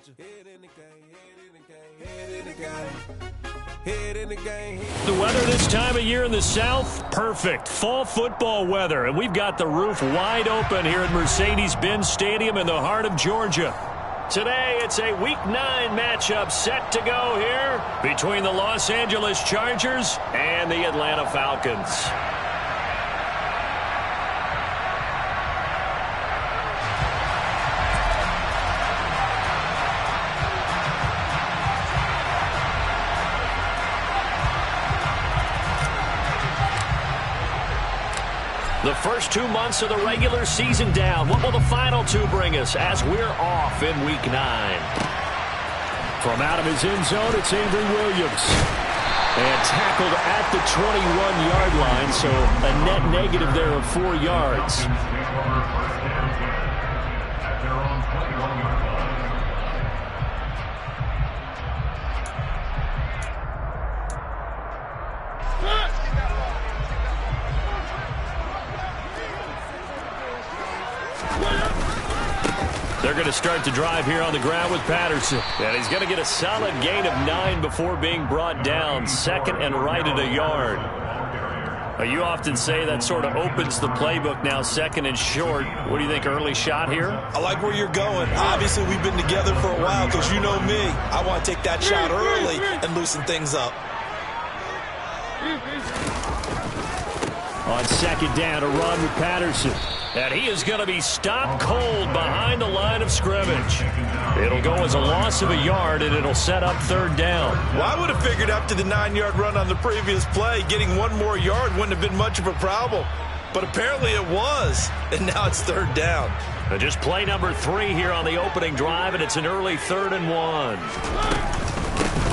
The weather this time of year in the South, perfect. Fall football weather, and we've got the roof wide open here at Mercedes-Benz Stadium in the heart of Georgia. Today, it's a Week 9 matchup set to go here between the Los Angeles Chargers and the Atlanta Falcons. The first 2 months of the regular season down. What will the final 2 bring us as we're off in Week 9? From out of his end zone, it's Avery Williams. And tackled at the 21-yard line, so a net negative there of 4 yards. They're going to start the drive here on the ground with Patterson. And he's going to get a solid gain of 9 before being brought down. Second and right at a yard. You often say that sort of opens the playbook now, second and short. What do you think, early shot here? I like where you're going. Obviously, we've been together for a while because you know me. I want to take that shot early and loosen things up. On second down, a run with Patterson. And he is going to be stopped cold behind the line of scrimmage. It'll go as a loss of a yard, and it'll set up third down. Well, I would have figured after the 9-yard run on the previous play, getting 1 more yard wouldn't have been much of a problem. But apparently it was, and now it's third down. And just play number 3 here on the opening drive, and it's an early 3rd and 1.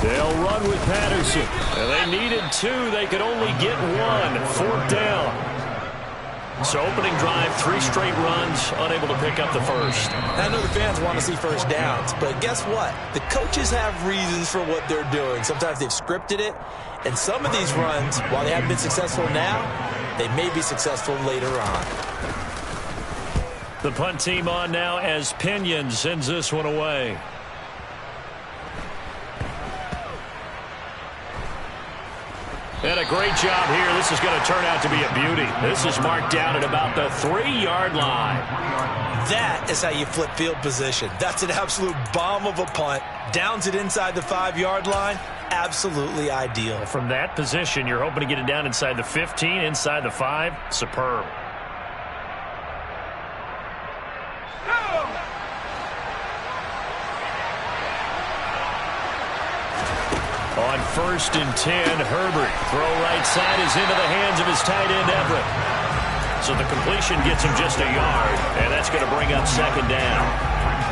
They'll run with Patterson. And they needed 2. They could only get 1. 4th down. So opening drive, 3 straight runs, unable to pick up the first. I know the fans want to see first downs, but guess what? The coaches have reasons for what they're doing. Sometimes they've scripted it, and some of these runs, while they haven't been successful now, they may be successful later on. The punt team on now as Pinion sends this one away. And a great job here. This is going to turn out to be a beauty. This is marked down at about the 3-yard line. That is how you flip field position. That's an absolute bomb of a punt. Downs it inside the 5-yard line. Absolutely ideal. From that position, you're hoping to get it down inside the 15, inside the 5. Superb. On 1st and 10, Herbert. Throw right side is into the hands of his tight end, Everett. So the completion gets him just a yard, and that's going to bring up 2nd down.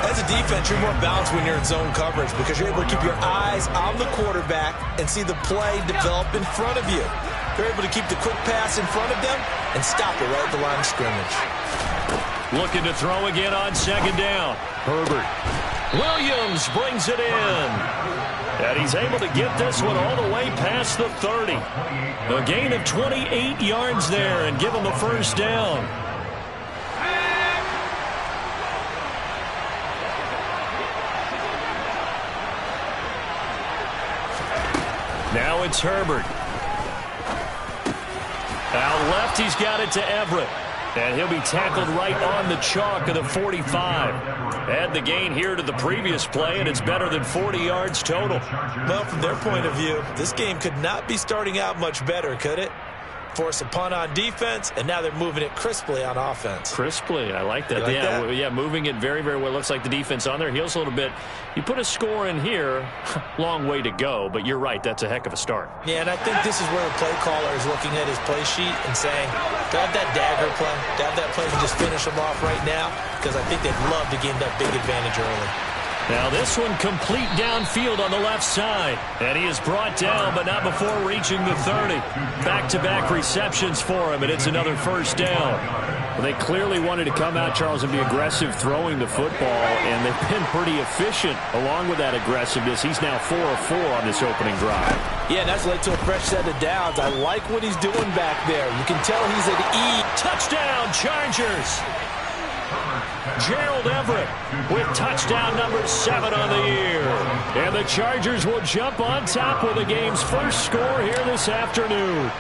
As a defense, you're more balanced when you're in zone coverage because you're able to keep your eyes on the quarterback and see the play develop in front of you. You're able to keep the quick pass in front of them and stop it right at the line of scrimmage. Looking to throw again on 2nd down. Herbert. Williams brings it in. And he's able to get this one all the way past the 30. A gain of 28 yards there and give him a first down. Now it's Herbert. Out left, he's got it to Everett. And he'll be tackled right on the chalk of the 45. Add the gain here to the previous play, and it's better than 40 yards total. Well, from their point of view, this game could not be starting out much better, could it? Force a punt on defense, and now they're moving it crisply on offense. Crisply, I like that. Yeah, moving it very, very well. Looks like the defense on their heels a little bit. You put a score in here, long way to go, but you're right, that's a heck of a start. Yeah, and I think this is where the play caller is looking at his play sheet and saying, do I have that dagger play? Do I have that play to just finish them off right now? Because I think they'd love to gain that big advantage early. Now this one complete downfield on the left side. And he is brought down, but not before reaching the 30. Back-to-back receptions for him, and it's another first down. Well, they clearly wanted to come out, Charles, and be aggressive throwing the football, and they've been pretty efficient along with that aggressiveness. He's now 4 of 4 on this opening drive. Yeah, and that's led to a fresh set of downs. I like what he's doing back there. You can tell he's at ease. Touchdown, Chargers! Gerald Everett with touchdown number 7 on the year. And the Chargers will jump on top with the game's first score here this afternoon.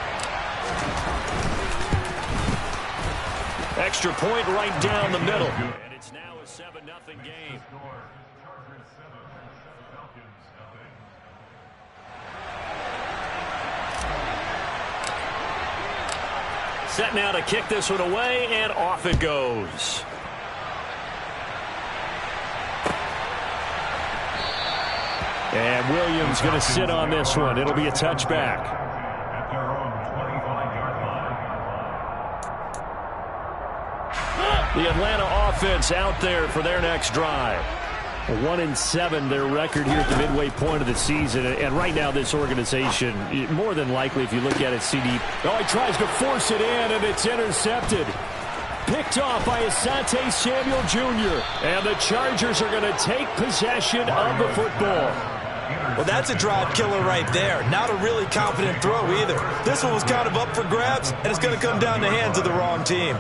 Extra point right down the middle. And it's now a 7-0 game. Set now to kick this one away, and off it goes. And Williams going to sit on this one. It'll be a touchback. The Atlanta offense out there for their next drive. 1-7 their record here at the midway point of the season. And right now this organization, more than likely if you look at it, CD. Oh, he tries to force it in, and it's intercepted. Picked off by Asante Samuel Jr. And the Chargers are going to take possession of the football. Well, that's a drive killer right there. Not a really confident throw either. This one was kind of up for grabs, and it's going to come down the hands of the wrong team.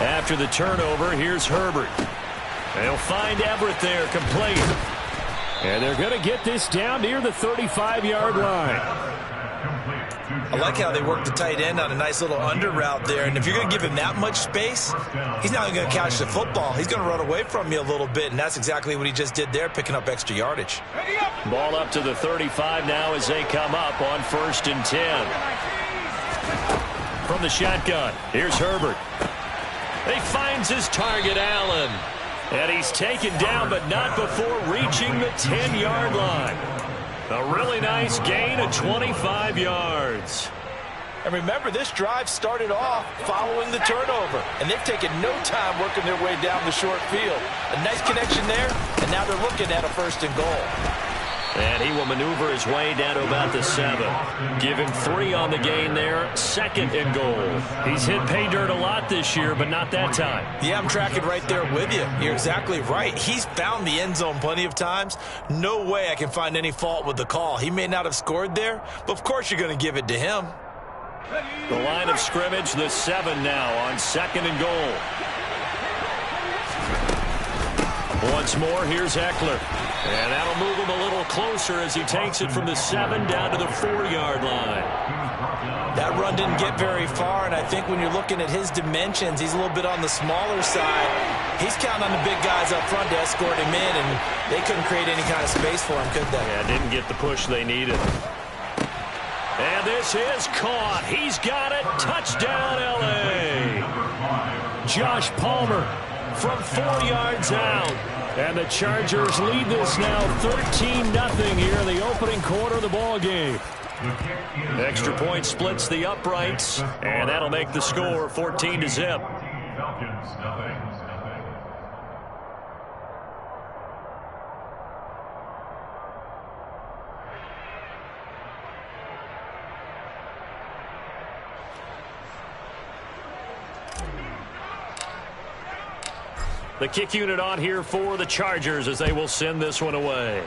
After the turnover, here's Herbert. They'll find Everett there, complete. And they're going to get this down near the 35-yard line. I like how they work the tight end on a nice little under route there. And if you're going to give him that much space, he's not going to catch the football. He's going to run away from you a little bit, and that's exactly what he just did there, picking up extra yardage. Ball up to the 35 now as they come up on 1st and 10. From the shotgun, here's Herbert. He finds his target, Allen. And he's taken down, but not before reaching the 10-yard line. A really nice gain of 25 yards. And remember, this drive started off following the turnover. And they've taken no time working their way down the short field. A nice connection there, and now they're looking at a 1st and goal. And he will maneuver his way down to about the 7. Give him 3 on the gain there. 2nd and goal. He's hit pay dirt a lot this year, but not that time. Yeah, I'm tracking right there with you. You're exactly right. He's found the end zone plenty of times. No way I can find any fault with the call. He may not have scored there, but of course you're going to give it to him. The line of scrimmage, the 7 now on 2nd and goal. Once more, here's Eckler. And that'll move him a little closer as he takes it from the 7 down to the 4-yard line. That run didn't get very far, and I think when you're looking at his dimensions, he's a little bit on the smaller side. He's counting on the big guys up front to escort him in, and they couldn't create any kind of space for him, could they? Yeah, didn't get the push they needed. And this is caught. He's got it. Touchdown, L.A. Josh Palmer from 4 yards out. And the Chargers lead this now 13-0 here in the opening quarter of the ball game. Extra point splits the uprights, and that'll make the score 14-0. The kick unit on here for the Chargers as they will send this one away.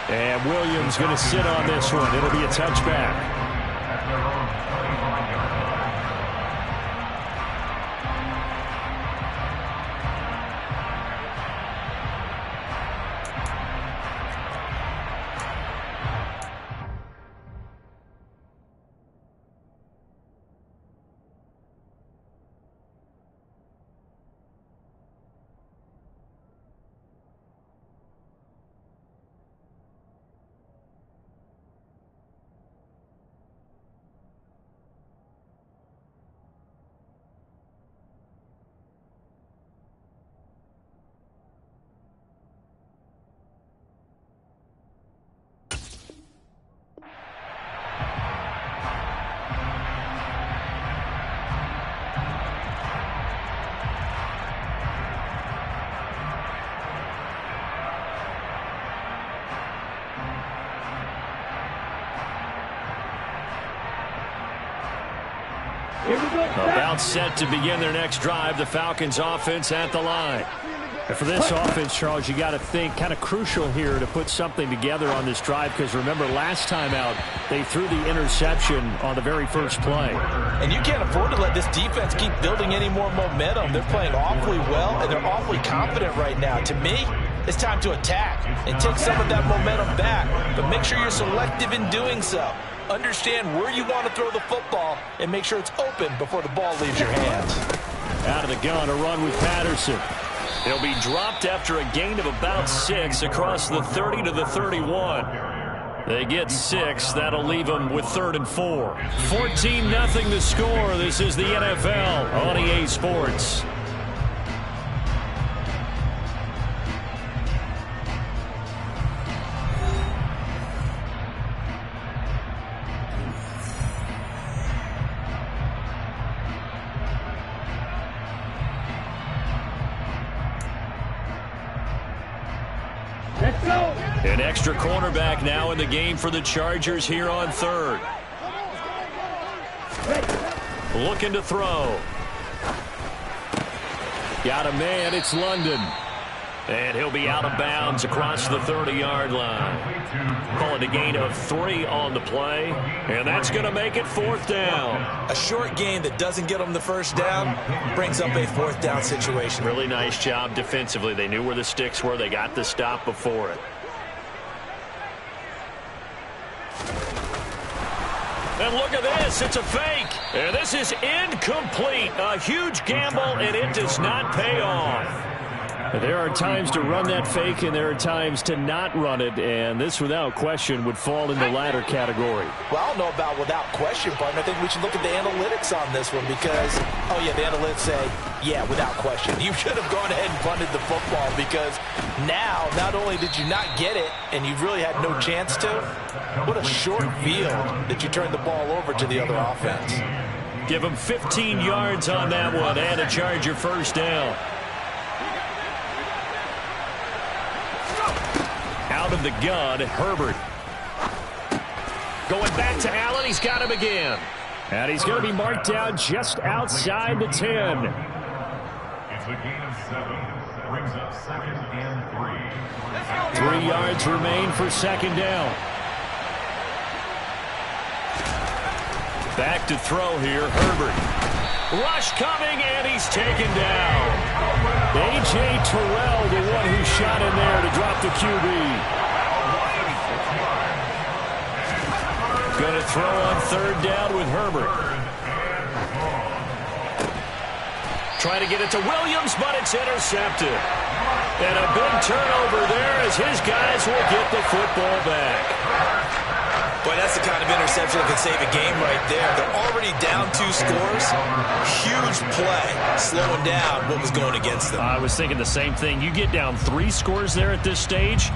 And Williams going to sit on this one. It'll be a touchback. About set to begin their next drive. The Falcons offense at the line. And for this offense, Charles, you got to think kind of crucial here to put something together on this drive, because remember last time out they threw the interception on the very first play. And you can't afford to let this defense keep building any more momentum. They're playing awfully well, and they're awfully confident right now. To me, it's time to attack and take some of that momentum back, but make sure you're selective in doing so. Understand where you want to throw the football and make sure it's open before the ball leaves your hands. Out of the gun, a run with Patterson. He'll be dropped after a gain of about 6 across the 30 to the 31. They get 6. That'll leave them with 3rd and 4. 14-0 the score. This is the NFL on EA Sports. An extra cornerback now in the game for the Chargers here on 3rd. Looking to throw. Got a man, it's London. And he'll be out of bounds across the 30-yard line. Call it a gain of 3 on the play. And that's going to make it 4th down. A short gain that doesn't get them the first down brings up a 4th down situation. Really nice job defensively. They knew where the sticks were. They got the stop before it. And look at this. It's a fake. And this is incomplete. A huge gamble, and it does not pay off. There are times to run that fake, and there are times to not run it, and this, without question, would fall in the latter category. Well, I don't know about without question, partner. I think we should look at the analytics on this one because, oh, yeah, the analytics say, yeah, without question. You should have gone ahead and punted the football because now, not only did you not get it, and you really had no chance to, what a short field that you turned the ball over to the other offense. Give them 15 yards on that one and a Charger first down. Out of the gun, Herbert. Going back to Allen. He's got him again. And he's going to be marked down just outside the 10. It's a gain of 7. Brings up 2nd and 3. 3 yards remain for 2nd down. Back to throw here, Herbert. Rush coming, and he's taken down. A.J. Terrell, the one who shot in there to drop the QB. Going to throw on 3rd down with Herbert. Trying to get it to Williams, but it's intercepted. And a big turnover there as his guys will get the football back. Boy, that's the kind of interception that could save a game right there. They're already down 2 scores. Huge play, slowing down what was going against them. I was thinking the same thing. You get down 3 scores there at this stage,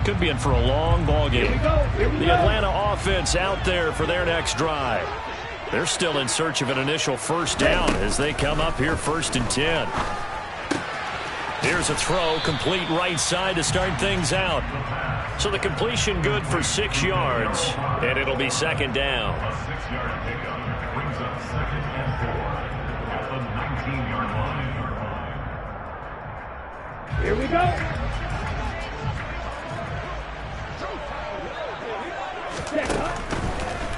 could be in for a long ball game. The Atlanta offense out there for their next drive. They're still in search of an initial first down as they come up here 1st and 10. Here's a throw, complete right side to start things out. So the completion good for 6 yards, and it'll be 2nd down. A 6-yard pickup brings up 2nd and 4 at the 19-yard line. Here we go.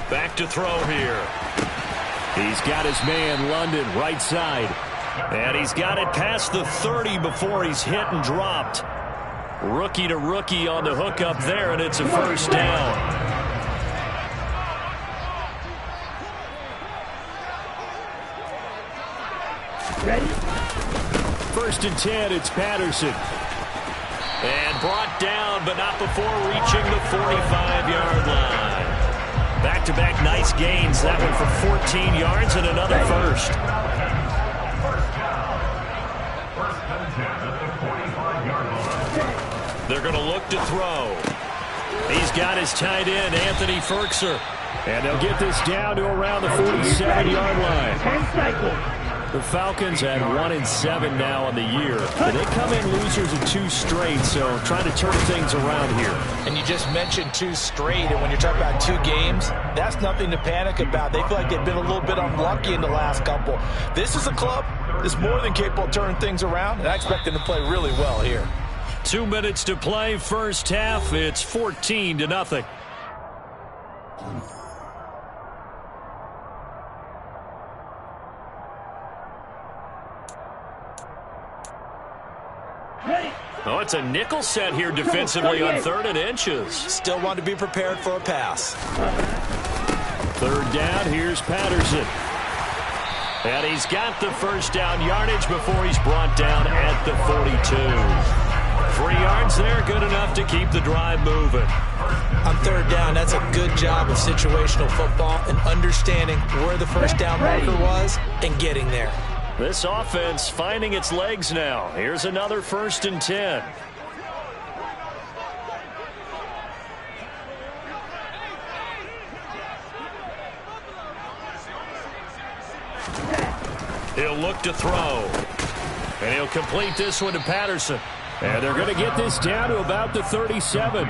Back to throw here. He's got his man, London, right side. And he's got it past the 30 before he's hit and dropped. Rookie to rookie on the hook up there, and it's a first down. Ready? 1st and 10, it's Patterson. And brought down, but not before reaching the 45-yard line. Back-to-back nice gains. That one for 14 yards and another first. They're going to look to throw. He's got his tight end, Anthony Firkser. And they'll get this down to around the 47-yard line. The Falcons at 1-7 now on the year. They come in losers in 2 straight, so trying to turn things around here. And you just mentioned 2 straight, and when you're talking about 2 games, that's nothing to panic about. They feel like they've been a little bit unlucky in the last couple. This is a club is more than capable of turning things around, and I expect him to play really well here. 2 minutes to play, first half. It's 14-0. Oh, it's a nickel set here defensively on 3rd and inches. Still want to be prepared for a pass. 3rd down, here's Patterson. And he's got the first down yardage before he's brought down at the 42. 3 yards there, good enough to keep the drive moving. On 3rd down, that's a good job of situational football and understanding where the first down marker was and getting there. This offense finding its legs now. Here's another 1st and 10. He'll look to throw. And he'll complete this one to Patterson. And they're going to get this down to about the 37. A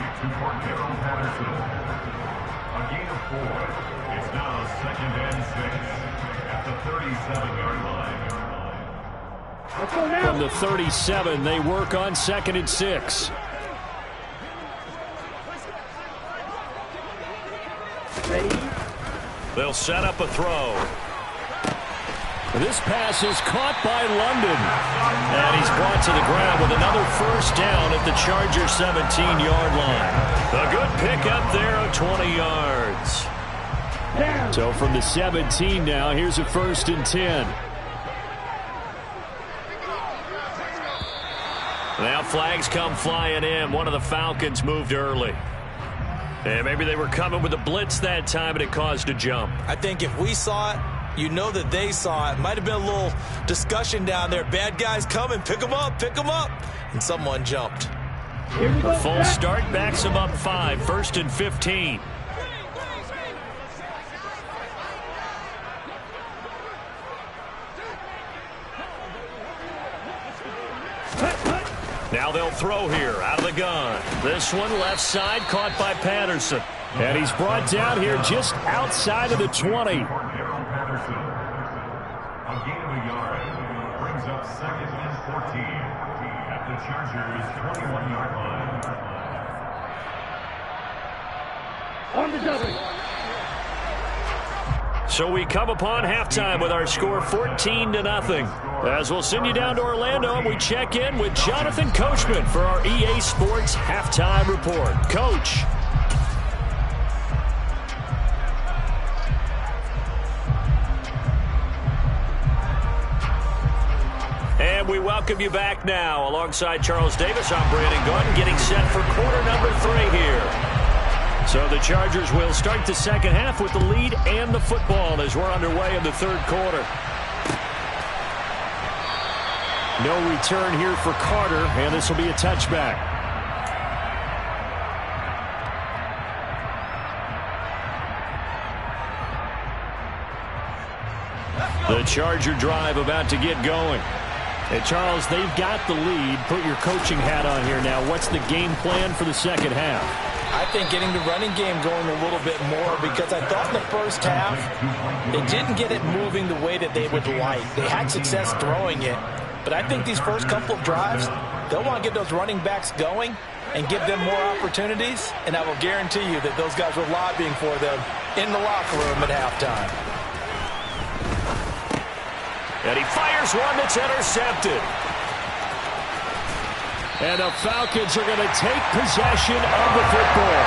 gain of 4. It's now 2nd and 6 at the 37-yard line. From the 37, they work on 2nd and 6. They'll set up a throw. This pass is caught by London. And he's brought to the ground with another first down at the Chargers' 17-yard line. A good pickup there of 20 yards. So from the 17 now, here's a 1st and 10. Now flags come flying in. One of the Falcons moved early. And maybe they were coming with a blitz that time and it caused a jump. I think if we saw it, you know that they saw it. Might have been a little discussion down there. Bad guys coming. Pick them up. Pick them up. And someone jumped. A full start backs them up 5. 1st and 15. Now they'll throw here out of the gun. This one left side caught by Patterson. And he's brought down here just outside of the 20. A gain of a yard brings up 2nd and 14 at the Chargers' 21-yard line. On the double. So we come upon halftime with our score 14-0. As we'll send you down to Orlando, and we check in with Jonathan Coachman for our EA Sports Halftime Report. Coach. And we welcome you back now. Alongside Charles Davis, I'm Brandon Gaudin, getting set for quarter number 3 here. So the Chargers will start the second half with the lead and the football as we're underway in the 3rd quarter. No return here for Carter, and this will be a touchback. The Charger drive about to get going. And Charles, they've got the lead. Put your coaching hat on here now. What's the game plan for the second half? I think getting the running game going a little bit more, because I thought in the first half they didn't get it moving the way that they would like. They had success throwing it, but I think these first couple of drives, they'll want to get those running backs going and give them more opportunities, and I will guarantee you that those guys were lobbying for them in the locker room at halftime. And he fires one that's intercepted. And the Falcons are going to take possession of the football.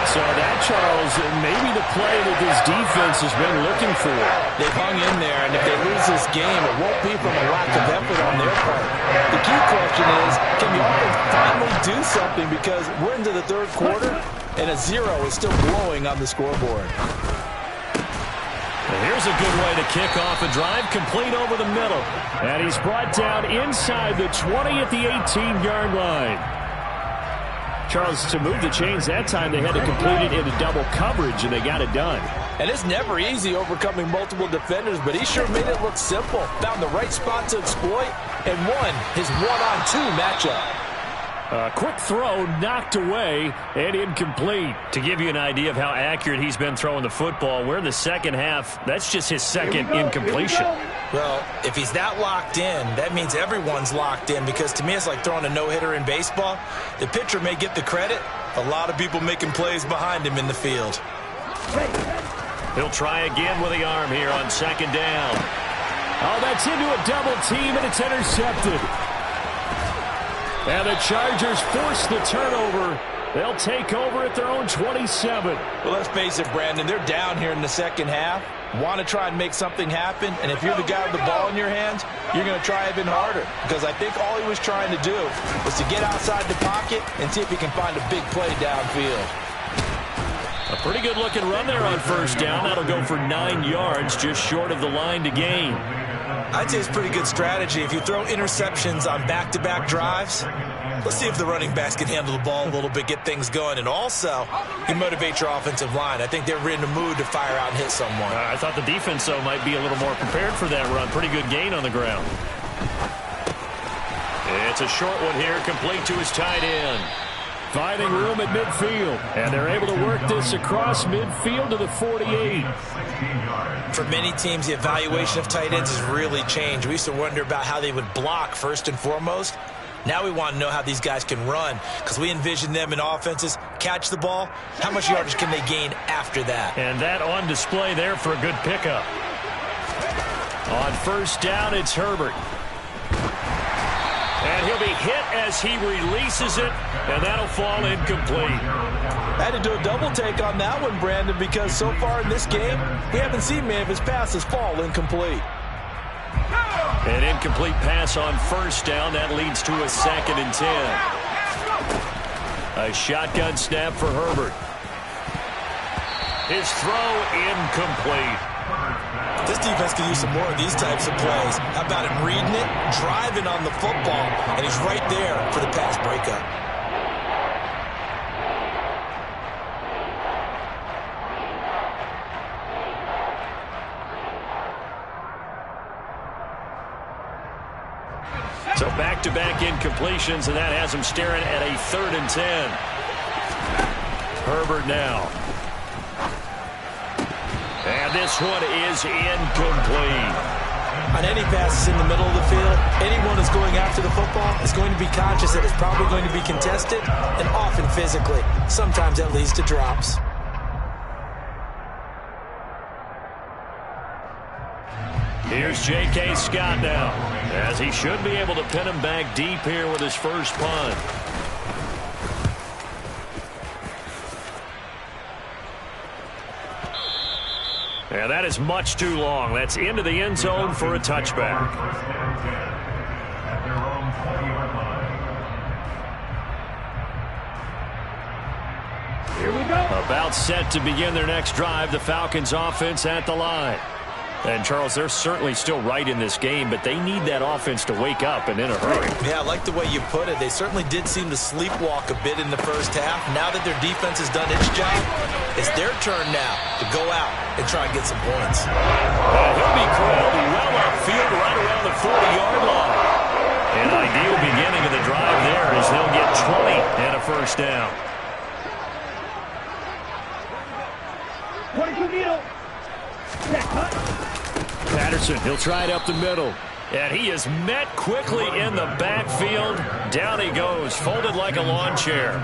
So that, Charles, maybe the play that this defense has been looking for. They've hung in there, and if they lose this game, it won't be from a lack of effort on their part. The key question is, can the offense finally do something? Because we're into the 3rd quarter, and a 0 is still blowing on the scoreboard. And here's a good way to kick off a drive, complete over the middle. And he's brought down inside the 20 at the 18-yard line. Charles, to move the chains that time, they had to complete it into double coverage, and they got it done. And it's never easy overcoming multiple defenders, but he sure made it look simple. Found the right spot to exploit and won his one-on-2 matchup. Quick throw, knocked away, and incomplete. To give you an idea of how accurate he's been throwing the football, we're in the second half. That's just his second incompletion. Well, if he's that locked in, that means everyone's locked in, because to me it's like throwing a no-hitter in baseball. The pitcher may get the credit. A lot of people making plays behind him in the field. He'll try again with the arm here on second down. Oh, that's into a double team, and it's intercepted. And the Chargers force the turnover. They'll take over at their own 27. Well, let's face it, Brandon. They're down here in the second half. Want to try and make something happen. And if you're the guy with the ball in your hands, you're going to try even harder. Because I think all he was trying to do was to get outside the pocket and see if he can find a big play downfield. A pretty good-looking run there on first down. That'll go for 9 yards, just short of the line to gain. I'd say it's pretty good strategy. If you throw interceptions on back-to-back drives, let's see if the running backs can handle the ball a little bit, get things going. And also, you motivate your offensive line. I think they're in the mood to fire out and hit someone. I thought the defense, though, might be a little more prepared for that run. Pretty good gain on the ground. It's a short one here, complete to his tight end. Finding room at midfield. And they're able to work this across midfield to the 48. For many teams, the evaluation of tight ends has really changed. We used to wonder about how they would block first and foremost. Now we want to know how these guys can run, because we envision them in offenses catch the ball. How much yardage can they gain after that? And that on display there for a good pickup. On first down, it's Herbert. And he'll be hit as he releases it, and that'll fall incomplete. I had to do a double take on that one, Brandon, because so far in this game, we haven't seen many of his passes fall incomplete. An incomplete pass on first down. That leads to a 2nd and 10. A shotgun snap for Herbert. His throw incomplete. This defense could use some more of these types of plays. How about him reading it, driving on the football, and he's right there for the pass breakup. So back-to-back incompletions, and that has him staring at a 3rd and 10. Herbert now. And this one is incomplete. On any passes in the middle of the field, anyone who's going after the football is going to be conscious that it's probably going to be contested, and often physically. Sometimes that leads to drops. Here's J.K. Scott now, as he should be able to pin him back deep here with his first punt. And that is much too long. That's into the end zone for a touchback. Here we go. About set to begin their next drive. The Falcons offense at the line. And, Charles, they're certainly still right in this game, but they need that offense to wake up and in a hurry. Yeah, I like the way you put it. They certainly did seem to sleepwalk a bit in the first half. Now that their defense has done its job, it's their turn now to go out and try and get some points. He'll be corralled well upfield right around the 40-yard line. An ideal beginning of the drive there as they'll get 20 and a first down. 22 needle. Patterson, he'll try it up the middle. And he is met quickly in the backfield. Down he goes, folded like a lawn chair.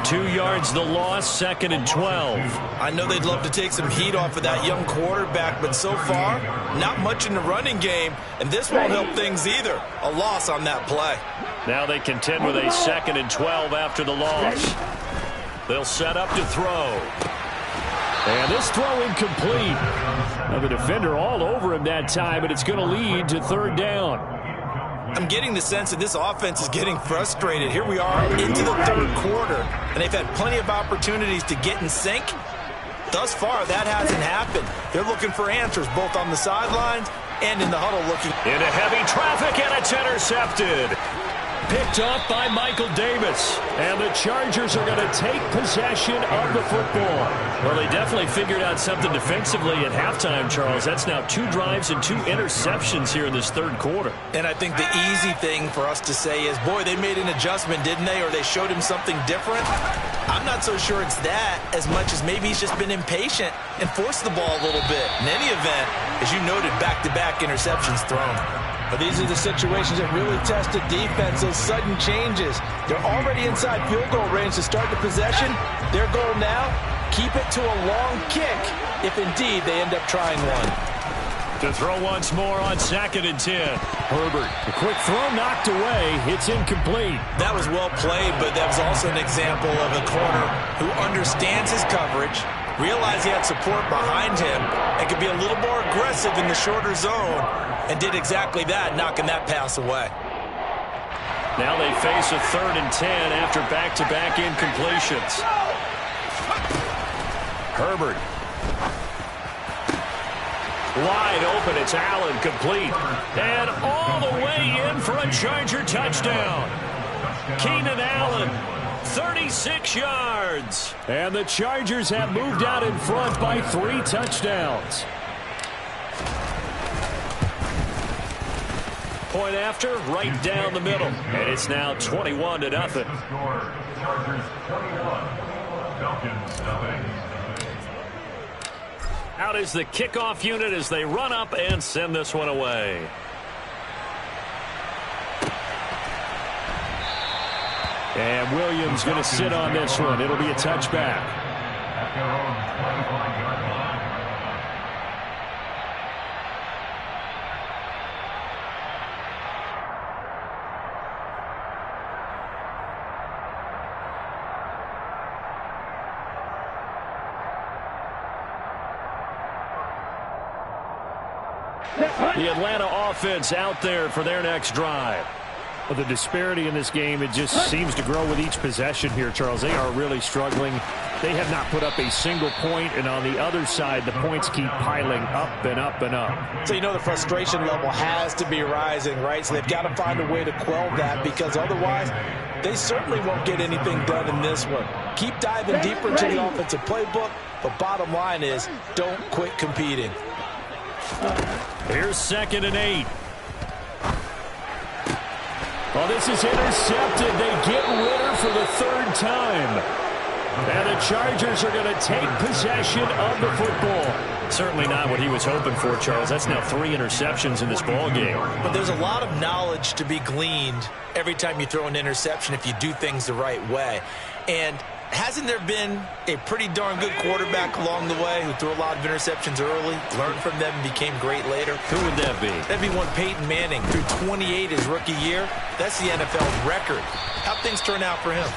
2 yards the loss, 2nd and 12. I know they'd love to take some heat off of that young quarterback, but so far, not much in the running game, and this won't help things either. A loss on that play. Now they contend with a 2nd and 12 after the loss. They'll set up to throw. And this throw incomplete. Now the defender all over him that time, but it's going to lead to 3rd down. I'm getting the sense that this offense is getting frustrated. Here we are into the 3rd quarter, and they've had plenty of opportunities to get in sync. Thus far, that hasn't happened. They're looking for answers both on the sidelines and in the huddle looking. Into heavy traffic, and it's intercepted. picked off by Michael Davis. And the Chargers are going to take possession of the football. Well, they definitely figured out something defensively at halftime, Charles. That's now 2 drives and 2 interceptions here in this third quarter. And I think the easy thing for us to say is, boy, they made an adjustment, didn't they? Or they showed him something different. I'm not so sure it's that as much as maybe he's just been impatient and forced the ball a little bit. In any event, as you noted, back-to-back interceptions thrown. But these are the situations that really test the defense, those sudden changes. They're already inside field goal range to start the possession. Their goal now, keep it to a long kick if indeed they end up trying one. To throw once more on 2nd and 10. Herbert, a quick throw knocked away. It's incomplete. That was well played, but that was also an example of a corner who understands his coverage, realized he had support behind him, and could be a little more aggressive in the shorter zone, and did exactly that, knocking that pass away. Now they face a 3rd and 10 after back-to-back incompletions. Herbert. Wide open, it's Allen, complete. And all the way in for a Charger touchdown. Keenan Allen, 36 yards. And the Chargers have moved out in front by 3 touchdowns. Point after, right down the middle. And it's now 21-0. Chargers 21, Falcons nothing. Out is the kickoff unit as they run up and send this one away. And Williams going to sit on this one. It'll be a touchback. At their own 25-yard line. The Atlanta offense out there for their next drive. Well, the disparity in this game, it just seems to grow with each possession here, Charles. They are really struggling. They have not put up a single point, and on the other side, the points keep piling up and up and up. So you know the frustration level has to be rising, right? So they've got to find a way to quell that, because otherwise they certainly won't get anything done in this one. Keep diving deeper into the offensive playbook, but bottom line is don't quit competing. Here's 2nd and 8. Well, this is intercepted. They get Ritter for the 3rd time. And the Chargers are going to take possession of the football. Certainly not what he was hoping for, Charles. That's now 3 interceptions in this ball game. But there's a lot of knowledge to be gleaned every time you throw an interception if you do things the right way. And hasn't there been a pretty darn good quarterback along the way who threw a lot of interceptions early, learned from them, and became great later? Who would that be? That'd be one Peyton Manning. Threw 28 his rookie year. That's the NFL record. How'd things turn out for him?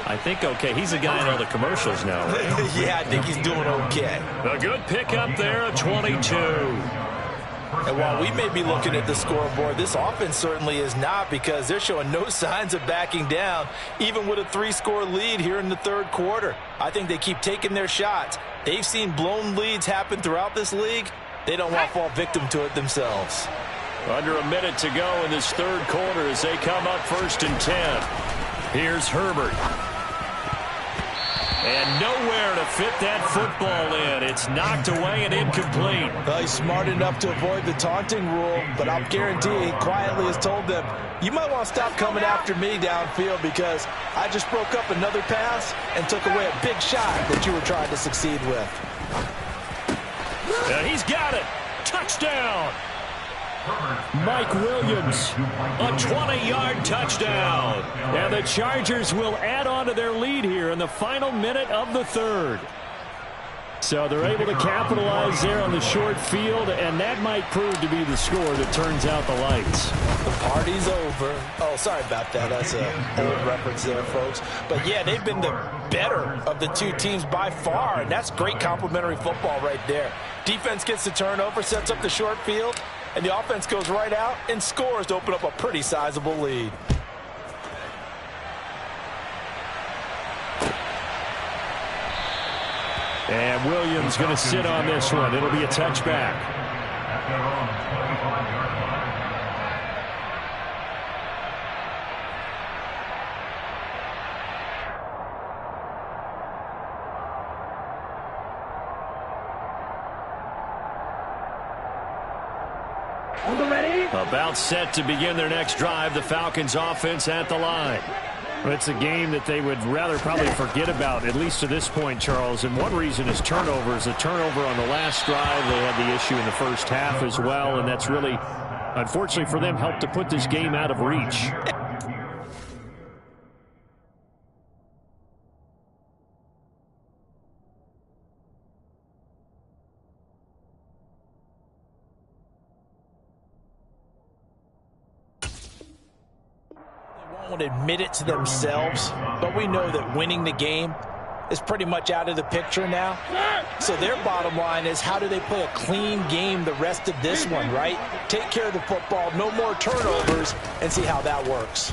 I think okay. He's a guy in all the commercials now. Right? Yeah, I think he's doing okay. A good pickup there, a 22. And while we may be looking at the scoreboard, this offense certainly is not, because they're showing no signs of backing down, even with a 3-score lead here in the 3rd quarter. I think they keep taking their shots. They've seen blown leads happen throughout this league. They don't want to fall victim to it themselves. Under a minute to go in this 3rd quarter as they come up 1st and 10. Here's Herbert. And nowhere to fit that football in. It's knocked away and incomplete. Well, he's smart enough to avoid the taunting rule, but I'll guarantee he quietly has told them, you might want to stop coming after me downfield, because I just broke up another pass and took away a big shot that you were trying to succeed with. He's got it. Touchdown. Mike Williams, a 20-yard touchdown. And the Chargers will add on to their lead here in the final minute of the 3rd. So they're able to capitalize there on the short field, and that might prove to be the score that turns out the lights. The party's over. Oh, sorry about that. That's an old reference there, folks. But, yeah, they've been the better of the 2 teams by far, and that's great complimentary football right there. Defense gets the turnover, sets up the short field, and the offense goes right out and scores to open up a pretty sizable lead. And Williams going to sit on this one. It'll be a touchback. At their own 25-yard About set to begin their next drive, the Falcons offense at the line. It's a game that they would rather probably forget about, at least to this point, Charles. And one reason is turnovers. A turnover on the last drive. They had the issue in the first half as well, and that's really, unfortunately for them, helped to put this game out of reach. Won't admit it to themselves, but we know that winning the game is pretty much out of the picture now. So their bottom line is, how do they play a clean game the rest of this one, right? Take care of the football, no more turnovers, and see how that works.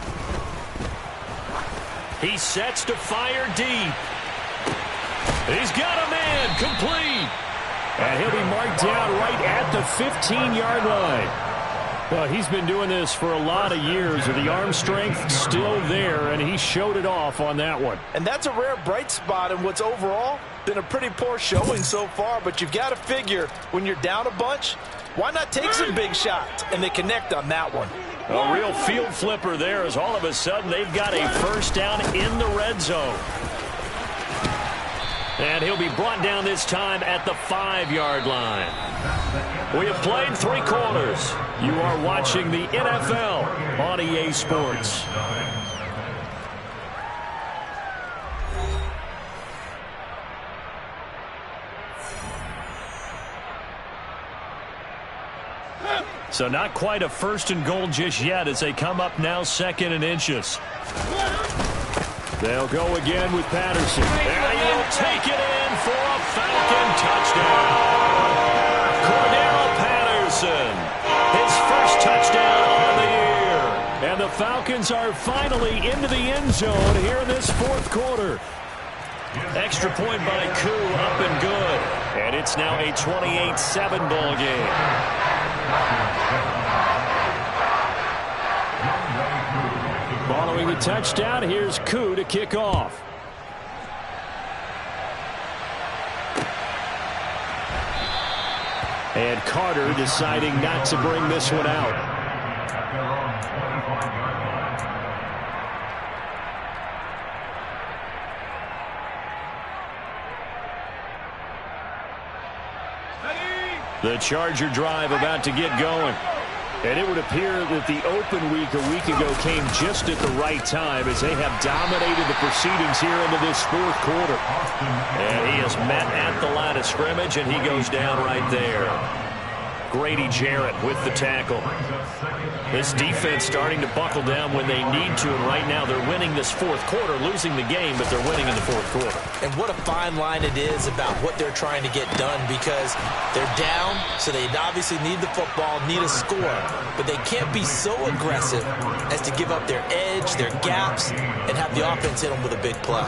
He sets to fire deep. He's got a man, complete. And he'll be marked down right at the 15-yard line. Well, he's been doing this for a lot of years, with the arm strength still there, and he showed it off on that one. And that's a rare bright spot in what's overall been a pretty poor showing so far, but you've got to figure when you're down a bunch, why not take some big shots? And they connect on that one. A real field flipper there, as all of a sudden they've got a first down in the red zone. And he'll be brought down this time at the 5-yard line. We have played 3 quarters. You are watching the NFL on EA Sports. So not quite a 1st and goal just yet as they come up now 2nd and inches. They'll go again with Patterson. And he'll take it in for a Falcon touchdown. Cordell Patterson, his first touchdown on the year. And the Falcons are finally into the end zone here in this 4th quarter. Extra point by Koo, up and good. And it's now a 28-7 ball game. Following the touchdown, here's Koo to kick off. And Carter deciding not to bring this one out. The Charger drive about to get going. And it would appear that the open week a week ago came just at the right time, as they have dominated the proceedings here into this 4th quarter. And he is met at the line of scrimmage, and he goes down right there. Grady Jarrett with the tackle. This defense starting to buckle down when they need to, and right now they're winning this 4th quarter, losing the game, but they're winning in the 4th quarter. And what a fine line it is about what they're trying to get done, because they're down, so they obviously need the football, need a score, but they can't be so aggressive as to give up their edge, their gaps, and have the offense hit them with a big play.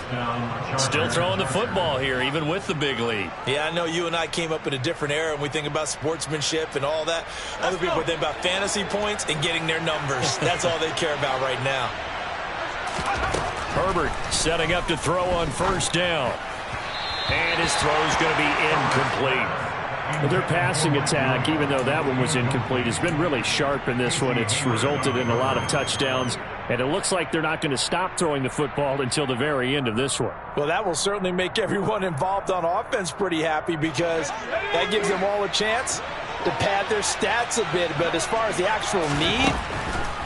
Still throwing the football here, even with the big lead. Yeah, I know you and I came up in a different era, and we think about sportsmanship and all that. Other people think about fantasy points and getting their numbers. That's all they care about right now. Herbert setting up to throw on 1st down. And his throw is going to be incomplete. But their passing attack, even though that one was incomplete, has been really sharp in this one. It's resulted in a lot of touchdowns, and it looks like they're not going to stop throwing the football until the very end of this one. Well, that will certainly make everyone involved on offense pretty happy, because that gives them all a chance to pad their stats a bit. But as far as the actual need,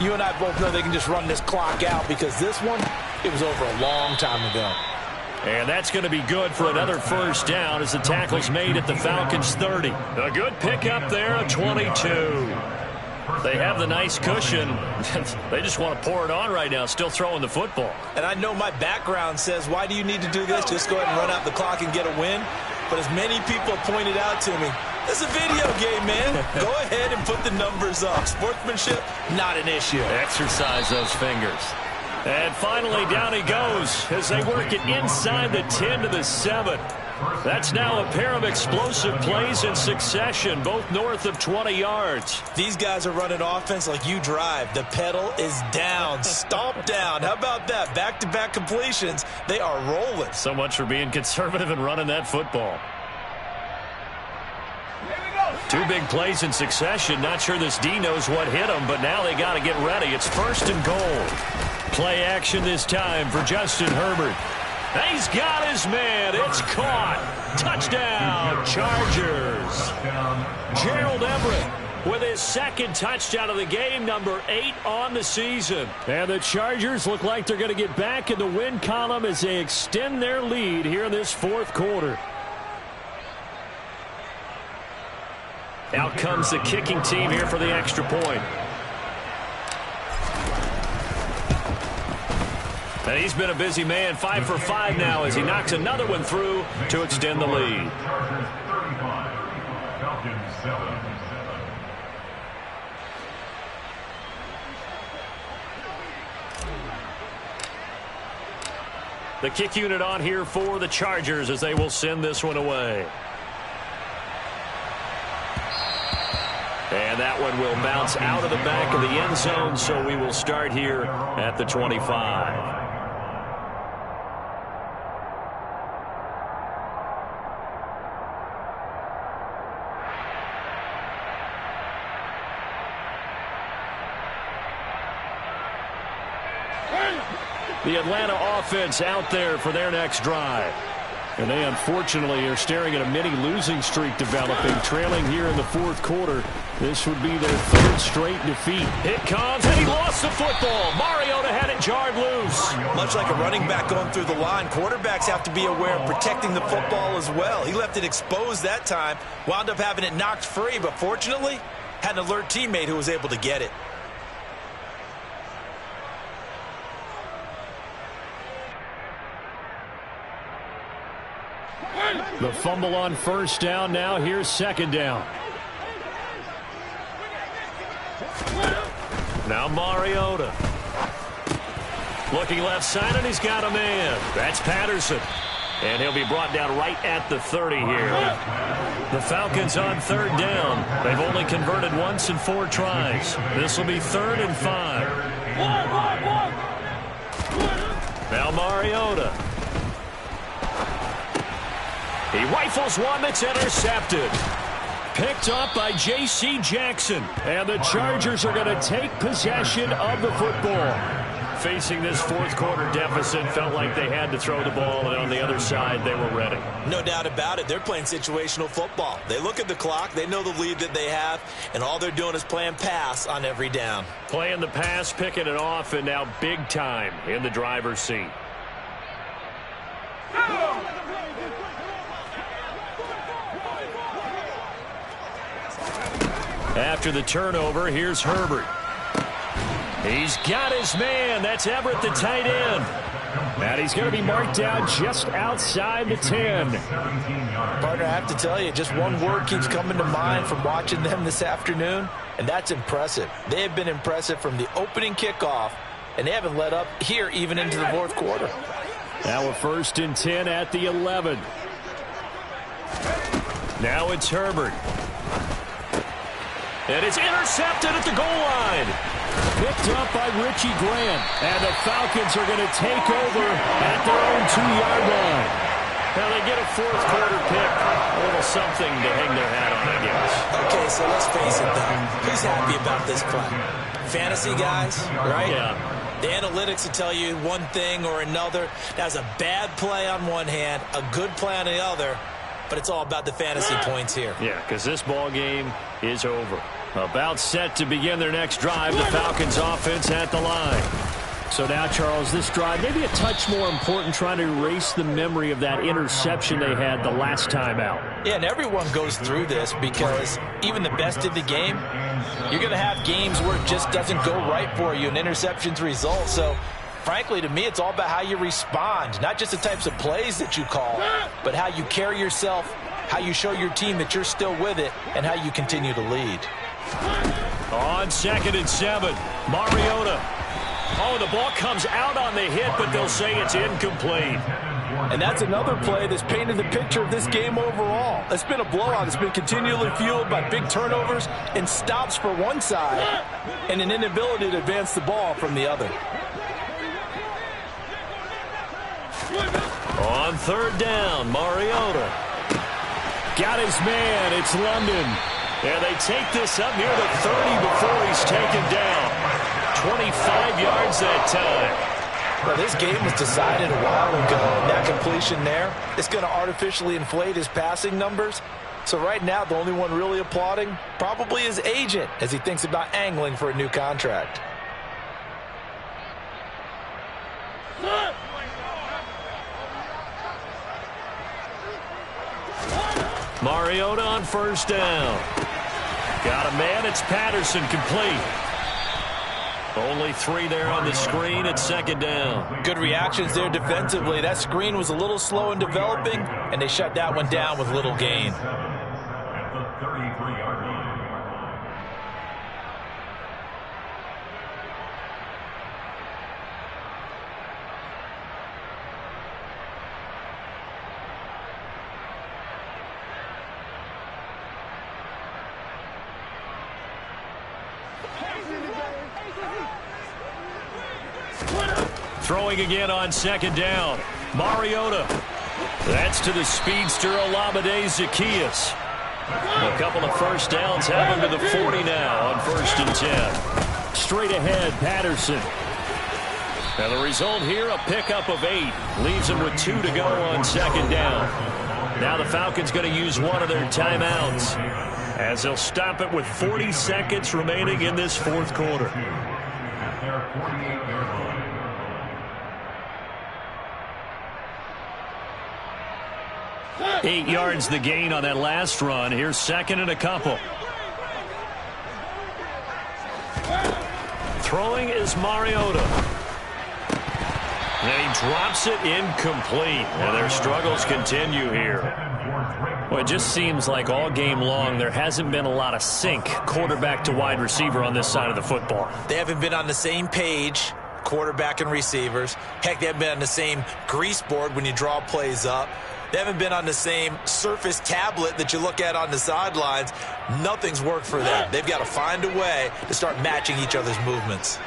you and I both know they can just run this clock out, because this one, it was over a long time ago. And that's going to be good for another 1st down as the tackle's made at the Falcons' 30. A good pickup there, a 22. They have the nice cushion. They just want to pour it on right now, still throwing the football. And I know my background says, why do you need to do this? Just go ahead and run out the clock and get a win. But as many people pointed out to me, this is a video game, man. Go ahead and put the numbers up. Sportsmanship, not an issue. Exercise those fingers. And finally, down he goes as they work it inside the 10 to the 7. That's now a pair of explosive plays in succession, both north of 20 yards. These guys are running offense like you drive. The pedal is down, stomp down. How about that? Back-to-back completions. They are rolling. So much for being conservative and running that football. Two big plays in succession. Not sure this D knows what hit him, but now they got to get ready. It's 1st and goal. Play action this time for Justin Herbert. He's got his man. It's caught. Touchdown, Chargers. Gerald Everett with his 2nd touchdown of the game, number 8 on the season. And the Chargers look like they're going to get back in the win column as they extend their lead here in this 4th quarter. Out comes the kicking team here for the extra point. And he's been a busy man, 5 for 5 now as he knocks another one through to extend the lead. Chargers 35, Falcons 7. The kick unit on here for the Chargers as they will send this one away. And that one will bounce out of the back of the end zone, so we will start here at the 25. The Atlanta offense out there for their next drive. And they unfortunately are staring at a mini losing streak developing, trailing here in the 4th quarter. This would be their 3rd straight defeat. It comes, and he lost the football. Mariota had it jarred loose. Much like a running back going through the line, quarterbacks have to be aware of protecting the football as well. He left it exposed that time, wound up having it knocked free, but fortunately, had an alert teammate who was able to get it. The fumble on 1st down. Now here's 2nd down. Now Mariota. Looking left side, and he's got a man. That's Patterson. And he'll be brought down right at the 30 here. The Falcons on 3rd down. They've only converted once in 4 tries. This will be 3rd and 5. Now Mariota. He rifles one that's intercepted. Picked up by J.C. Jackson. And the Chargers are going to take possession of the football. Facing this 4th quarter deficit, felt like they had to throw the ball, and on the other side, they were ready. No doubt about it. They're playing situational football. They look at the clock. They know the lead that they have, and all they're doing is playing pass on every down. Playing the pass, picking it off, and now big time in the driver's seat. After the turnover, here's Herbert. He's got his man. That's Everett, the tight end. And he's going to be marked down just outside the 10. Partner, I have to tell you, just one word keeps coming to mind from watching them this afternoon, and that's impressive. They have been impressive from the opening kickoff, and they haven't let up here even into the 4th quarter. Now a 1st and 10 at the 11. Now it's Herbert. And it's intercepted at the goal line. Picked up by Richie Grant. And the Falcons are going to take over at their own 2-yard line. Now they get a 4th quarter pick. A little something to hang their hat on, I guess. Okay, so let's face it, though. Who's happy about this play? Fantasy guys, right? Yeah. The analytics will tell you one thing or another. That's a bad play on one hand, a good play on the other. But it's all about the fantasy points here. Yeah, because this ball game is over. About set to begin their next drive. The Falcons offense at the line. So now, Charles, this drive maybe a touch more important, trying to erase the memory of that interception they had the last time out. Yeah, and everyone goes through this because even the best of the game, you're going to have games where it just doesn't go right for you, and interceptions result. So, frankly, to me, it's all about how you respond, not just the types of plays that you call, but how you carry yourself, how you show your team that you're still with it, and how you continue to lead. On 2nd and 7, Mariota. Oh, the ball comes out on the hit, but they'll say it's incomplete. And that's another play that's painted the picture of this game overall. It's been a blowout. It's been continually fueled by big turnovers and stops for one side and an inability to advance the ball from the other. On 3rd down, Mariota. Got his man. It's London. And they take this up near the 30 before he's taken down. 25 yards that time. Well, this game was decided a while ago. That completion there, it's going to artificially inflate his passing numbers. So right now, the only one really applauding probably his agent as he thinks about angling for a new contract. Mariota on first down. Got a man. It's Patterson, complete. Only 3 there on the screen at second down. Good reactions there defensively. That screen was a little slow in developing, and they shut that one down with little gain. At the 33-yard line. Throwing again on second down. Mariota. That's to the speedster Olamide Zaccheaus. A couple of first downs have him to the 40 now on 1st and 10. Straight ahead, Patterson. And the result here, a pickup of 8. Leaves him with 2 to go on second down. Now the Falcons going to use one of their timeouts as they'll stop it with 40 seconds remaining in this fourth quarter. At their 48-yard line. 8 yards the gain on that last run. Here's second and a couple. Throwing is Mariota. And he drops it incomplete. And their struggles continue here. Well, it just seems like all game long there hasn't been a lot of sync quarterback to wide receiver on this side of the football. They haven't been on the same page, quarterback and receivers. Heck, they haven't been on the same grease board when you draw plays up. They haven't been on the same Surface tablet that you look at on the sidelines. Nothing's worked for them. They've got to find a way to start matching each other's movements.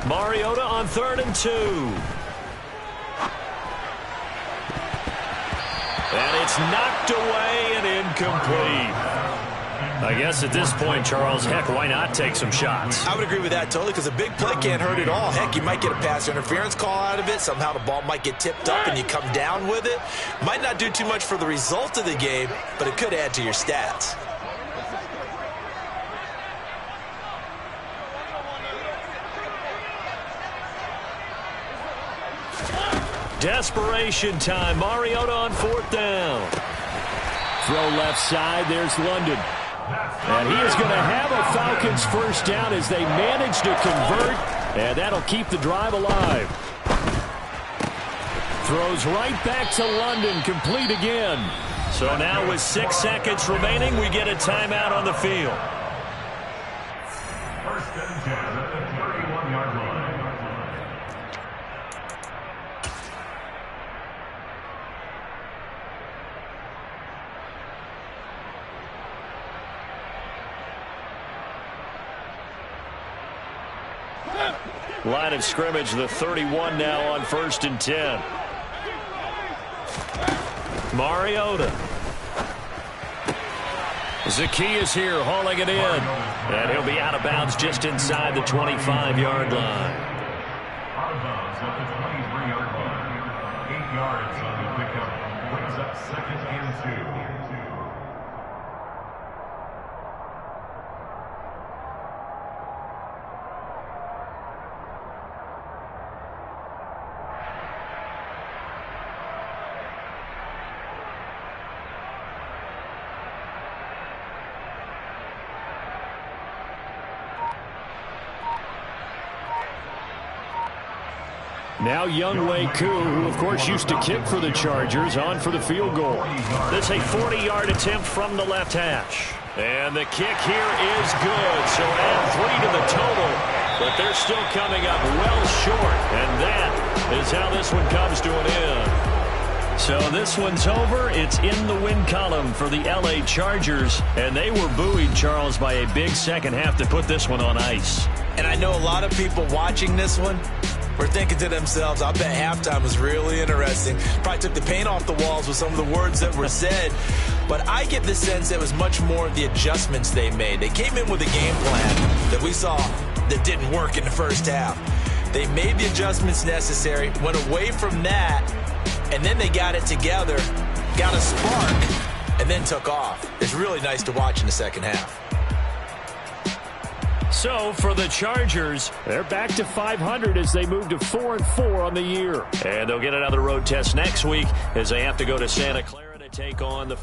Mariota on 3rd and 2. And it's knocked away and incomplete. I guess at this point, Charles, heck, why not take some shots? I would agree with that totally, because a big play can't hurt at all. Heck, you might get a pass interference call out of it. Somehow the ball might get tipped up and you come down with it. Might not do too much for the result of the game, but it could add to your stats. Desperation time. Mariota on 4th down. Throw left side. There's London. And he is going to have a Falcons first down as they manage to convert. And that'll keep the drive alive. Throws right back to London. Complete again. So now with 6 seconds remaining, we get a timeout on the field. 1st and 10 at the 31-yard line. Line of scrimmage, the 31 now on 1st and 10. Mariota. Zaccheaus here hauling it in. And he'll be out of bounds just inside the 25-yard line. Out of bounds at the 23-yard line. 8 yards on the pickup. Brings up 2nd and 2. Now Younghoe Koo, who of course used to kick for the Chargers, on for the field goal. This a 40-yard attempt from the left hash. And the kick here is good. So add 3 to the total. But they're still coming up well short. And that is how this one comes to an end. So this one's over. It's in the win column for the L.A. Chargers. And they were buoyed, Charles, by a big second half to put this one on ice. And I know a lot of people watching this one, were thinking to themselves, I bet halftime was really interesting. Probably took the paint off the walls with some of the words that were said. But I get the sense it was much more of the adjustments they made. They came in with a game plan that we saw that didn't work in the first half. They made the adjustments necessary, went away from that, and then they got it together, got a spark, and then took off. It's really nice to watch in the second half. So for the Chargers, they're back to 500 as they move to 4-4 on the year. And they'll get another road test next week as they have to go to Santa Clara to take on the